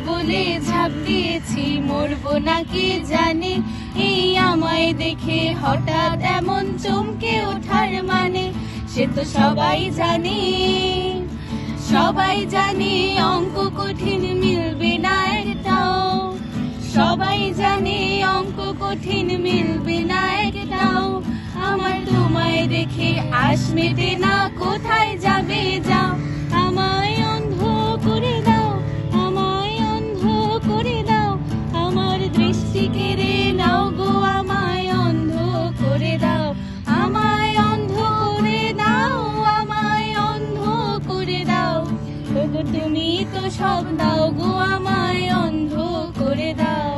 বলে ঝাঁপ দিয়েছি, মরবো নাকি জানি এই আমায় দেখে হঠাৎ এমন চমকে ওঠার মানে। সে তো সবাই জানে, সবাই জানে অঙ্ক কঠিন মিলবে না একটাও, সবাই জানে অঙ্ক কঠিন মিলবে না একটাও। আমার তোমায় দেখে আশ মেটে না, কোথায় যাবে যাও। আমায় অন্ধ করে দাও, আমায় অন্ধ করে দাও, আমার দৃষ্টি কেড়ে নাও গো, আমায় অন্ধ করে দাও। আমায় অন্ধ করে দাও, আমায় অন্ধ করে দাও, তবু তুমি তো সব দাও গো, আমায় অন্ধ করে দাও।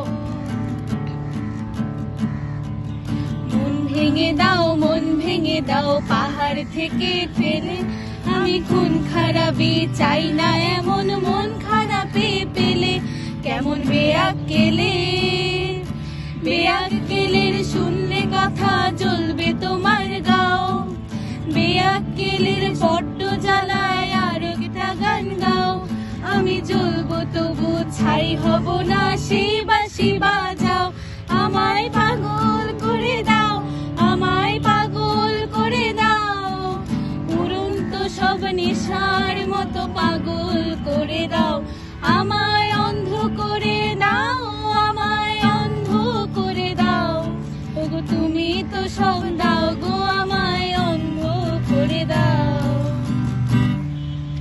মন ভেঙে দাও, মন ভেঙে দাও, পাহাড় থেকে ফেলে। আমি খুন খারাপি চাই না এমন মন খারাপে পেলে। কেমন বেয়াক্কেলে, বেয়াক্কেলের শুনলে কথা জ্বলবে তোমার গাও। বেয়াক্কেলের বড্ড জ্বালায় আর একটা গান গাও। আমি জ্বলবো তবু ছাই হব না,